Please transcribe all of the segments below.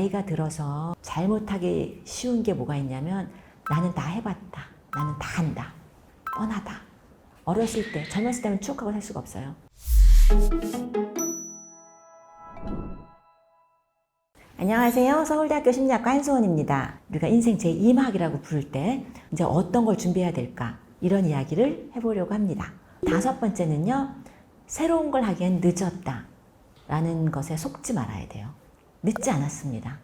나이가 들어서 잘못하기 쉬운 게 뭐가 있냐면 나는 다 해봤다. 나는 다 한다. 뻔하다. 어렸을 때, 젊었을 때는 추억하고 살 수가 없어요. 안녕하세요. 서울대학교 심리학과 한수원입니다. 우리가 인생 제2막이라고 부를 때 이제 어떤 걸 준비해야 될까? 이런 이야기를 해보려고 합니다. 5번째는요. 새로운 걸 하기엔 늦었다. 라는 것에 속지 말아야 돼요. 늦지 않았습니다.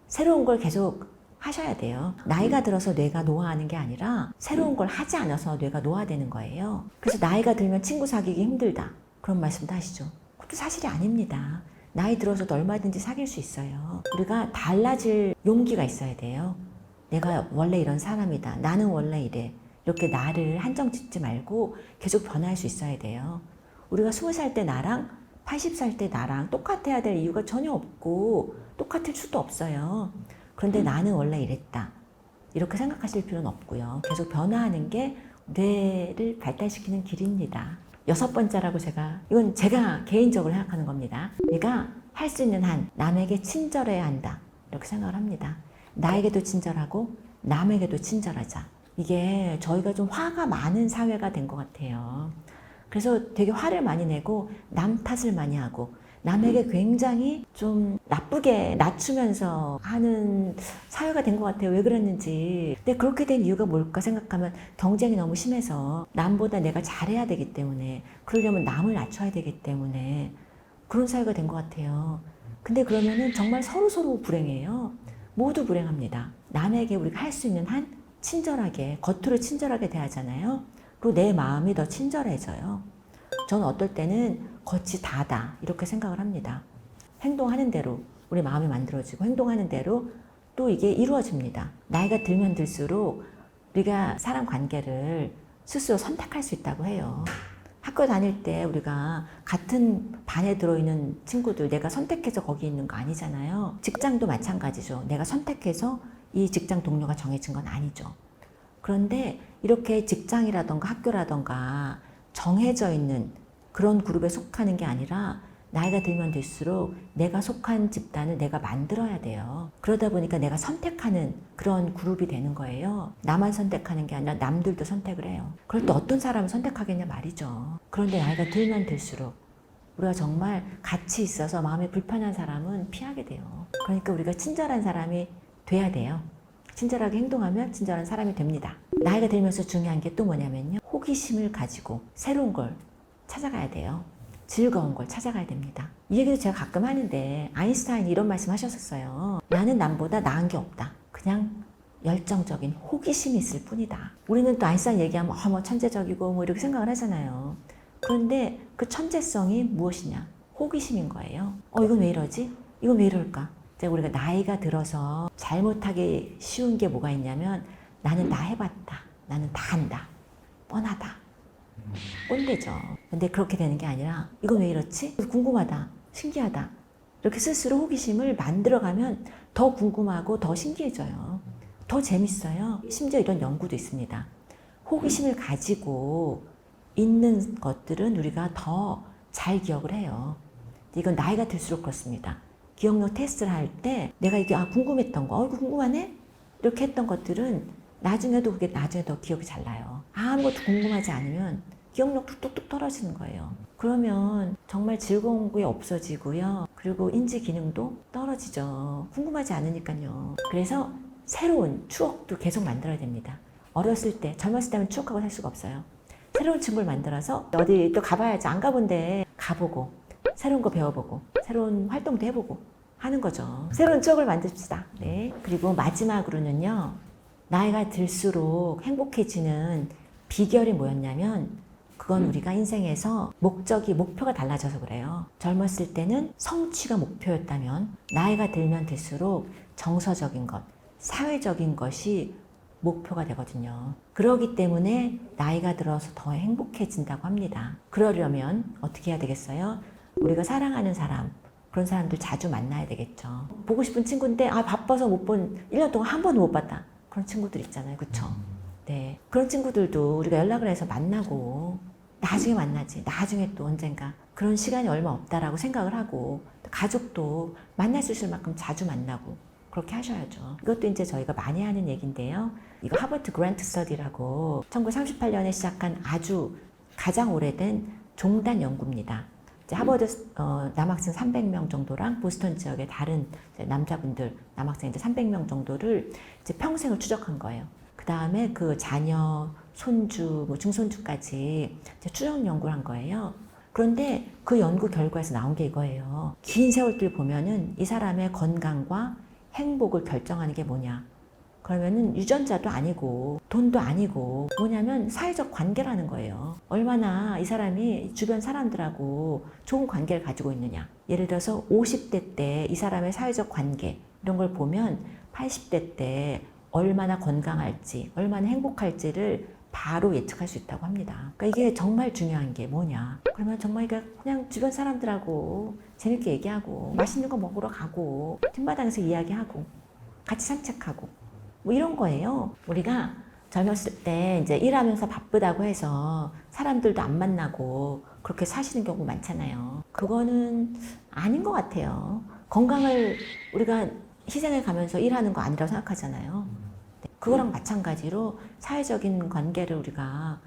새로운 걸 계속 하셔야 돼요. 나이가 들어서 뇌가 노화하는 게 아니라 새로운 걸 하지 않아서 뇌가 노화되는 거예요. 그래서 나이가 들면 친구 사귀기 힘들다. 그런 말씀도 하시죠. 그것도 사실이 아닙니다. 나이 들어서도 얼마든지 사귈 수 있어요. 우리가 달라질 용기가 있어야 돼요. 내가 원래 이런 사람이다. 나는 원래 이래. 이렇게 나를 한정 짓지 말고 계속 변화할 수 있어야 돼요. 우리가 20살 때 나랑 80살 때 나랑 똑같아야 될 이유가 전혀 없고 똑같을 수도 없어요. 그런데 나는 원래 이랬다. 이렇게 생각하실 필요는 없고요. 계속 변화하는 게 뇌를 발달시키는 길입니다. 6번째라고 이건 제가 개인적으로 생각하는 겁니다. 우리가 할 수 있는 한 남에게 친절해야 한다. 이렇게 생각을 합니다. 나에게도 친절하고 남에게도 친절하자. 이게 저희가 좀 화가 많은 사회가 된 것 같아요. 그래서 되게 화를 많이 내고 남 탓을 많이 하고 남에게 굉장히 좀 나쁘게 낮추면서 하는 사회가 된 것 같아요. 왜 그랬는지. 근데 그렇게 된 이유가 뭘까 생각하면 경쟁이 너무 심해서 남보다 내가 잘해야 되기 때문에, 그러려면 남을 낮춰야 되기 때문에 그런 사회가 된 것 같아요. 근데 그러면은 정말 서로 불행해요. 모두 불행합니다. 남에게 우리가 할 수 있는 한 친절하게, 겉으로 친절하게 대하잖아요. 그리고 내 마음이 더 친절해져요. 저는 어떨 때는 겉이 다다 이렇게 생각을 합니다. 행동하는 대로 우리 마음이 만들어지고 행동하는 대로 또 이게 이루어집니다. 나이가 들면 들수록 우리가 사람 관계를 스스로 선택할 수 있다고 해요. 학교 다닐 때 우리가 같은 반에 들어있는 친구들 내가 선택해서 거기 있는 거 아니잖아요. 직장도 마찬가지죠. 내가 선택해서 이 직장 동료가 정해진 건 아니죠. 그런데 이렇게 직장이라던가 학교라던가 정해져 있는 그런 그룹에 속하는 게 아니라 나이가 들면 들수록 내가 속한 집단을 내가 만들어야 돼요. 그러다 보니까 내가 선택하는 그런 그룹이 되는 거예요. 나만 선택하는 게 아니라 남들도 선택을 해요. 그럴 때 어떤 사람을 선택하겠냐 말이죠. 그런데 나이가 들면 들수록 우리가 정말 같이 있어서 마음이 불편한 사람은 피하게 돼요. 그러니까 우리가 친절한 사람이 돼야 돼요. 친절하게 행동하면 친절한 사람이 됩니다. 나이가 들면서 중요한 게 또 뭐냐면요. 호기심을 가지고 새로운 걸 찾아가야 돼요. 즐거운 걸 찾아가야 됩니다. 이 얘기도 제가 가끔 하는데 아인슈타인이 이런 말씀 하셨었어요. 나는 남보다 나은 게 없다. 그냥 열정적인 호기심이 있을 뿐이다. 우리는 또 아인슈타인 얘기하면 뭐 천재적이고 이렇게 생각을 하잖아요. 그런데 그 천재성이 무엇이냐? 호기심인 거예요. 이건 왜 이러지? 이건 왜 이럴까? 우리가 나이가 들어서 잘못하기 쉬운 게 뭐가 있냐면 나는 다 해봤다. 나는 다 한다. 뻔하다. 꼰대죠. 근데 그렇게 되는 게 아니라 이건 왜 이렇지? 궁금하다. 신기하다. 이렇게 스스로 호기심을 만들어가면 더 궁금하고 더 신기해져요. 더 재밌어요. 심지어 이런 연구도 있습니다. 호기심을 가지고 있는 것들은 우리가 더 잘 기억을 해요. 이건 나이가 들수록 그렇습니다. 기억력 테스트를 할 때 내가 이게 궁금했던 거, 이거 궁금하네? 이렇게 했던 것들은 나중에도 더 기억이 잘 나요. 아무것도 궁금하지 않으면 기억력 뚝뚝뚝 떨어지는 거예요. 그러면 정말 즐거운 게 없어지고요. 그리고 인지 기능도 떨어지죠. 궁금하지 않으니까요. 그래서 새로운 추억도 계속 만들어야 됩니다. 어렸을 때, 젊었을 때는 추억하고 살 수가 없어요. 새로운 친구를 만들어서 어디 또 가봐야지. 안 가본 데 가보고 새로운 거 배워보고 새로운 활동도 해보고 하는 거죠. 새로운 추억을 만듭시다. 네. 그리고 마지막으로는요. 나이가 들수록 행복해지는 비결이 뭐였냐면 그건 우리가 인생에서 목표가 달라져서 그래요. 젊었을 때는 성취가 목표였다면 나이가 들면 들수록 정서적인 것, 사회적인 것이 목표가 되거든요. 그러기 때문에 나이가 들어서 더 행복해진다고 합니다. 그러려면 어떻게 해야 되겠어요? 우리가 사랑하는 사람, 그런 사람들 자주 만나야 되겠죠. 보고 싶은 친구인데 바빠서 1년 동안 한 번도 못 봤다. 그런 친구들 있잖아요. 그쵸? 네. 그런 친구들도 우리가 연락을 해서 만나고 나중에 만나지. 나중에 또 언젠가. 그런 시간이 얼마 없다라고 생각을 하고 가족도 만날 수 있을 만큼 자주 만나고 그렇게 하셔야죠. 이것도 이제 저희가 많이 하는 얘기인데요. 이거 하버드 그랜트 스터디라고 1938년에 시작한 아주 가장 오래된 종단 연구입니다. 이제 하버드 남학생 300명 정도랑 보스턴 지역의 다른 남자분들 남학생 이제 300명 정도를 이제 평생을 추적한 거예요. 그 다음에 그 자녀, 손주, 뭐 중손주까지 이제 추적 연구를 한 거예요. 그런데 그 연구 결과에서 나온 게 이거예요. 긴 세월들 보면은 이 사람의 건강과 행복을 결정하는 게 뭐냐? 그러면은 유전자도 아니고 돈도 아니고 뭐냐면 사회적 관계라는 거예요. 얼마나 이 사람이 주변 사람들하고 좋은 관계를 가지고 있느냐. 예를 들어서 50대 때 이 사람의 사회적 관계 이런 걸 보면 80대 때 얼마나 건강할지, 얼마나 행복할지를 바로 예측할 수 있다고 합니다. 그러니까 이게 정말 중요한 게 뭐냐. 그러면 정말 그냥 주변 사람들하고 재밌게 얘기하고 맛있는 거 먹으러 가고 뒷마당에서 이야기하고 같이 산책하고 뭐 이런 거예요. 우리가 젊었을 때 이제 일하면서 바쁘다고 해서 사람들도 안 만나고 그렇게 사시는 경우 많잖아요. 그거는 아닌 것 같아요. 건강을 우리가 희생해 가면서 일하는 거 아니라고 생각하잖아요. 그거랑 마찬가지로 사회적인 관계를 우리가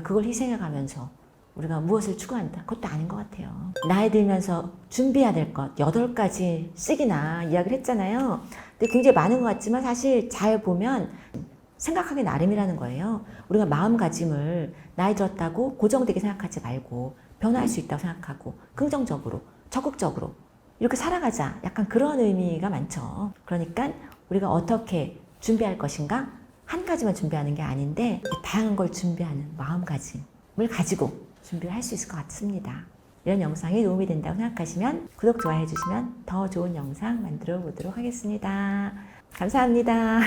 그걸 희생해 가면서 우리가 무엇을 추구한다. 그것도 아닌 것 같아요. 나이 들면서 준비해야 될 것 8가지씩이나 이야기를 했잖아요. 근데 굉장히 많은 것 같지만 사실 잘 보면 생각하기 나름이라는 거예요. 우리가 마음가짐을 나이 들었다고 고정되게 생각하지 말고 변화할 수 있다고 생각하고 긍정적으로, 적극적으로 이렇게 살아가자. 약간 그런 의미가 많죠. 그러니까 우리가 어떻게 준비할 것인가? 한 가지만 준비하는 게 아닌데 다양한 걸 준비하는 마음가짐을 가지고 준비를 할 수 있을 것 같습니다. 이런 영상이 도움이 된다고 생각하시면 구독, 좋아해 주시면 더 좋은 영상 만들어 보도록 하겠습니다. 감사합니다.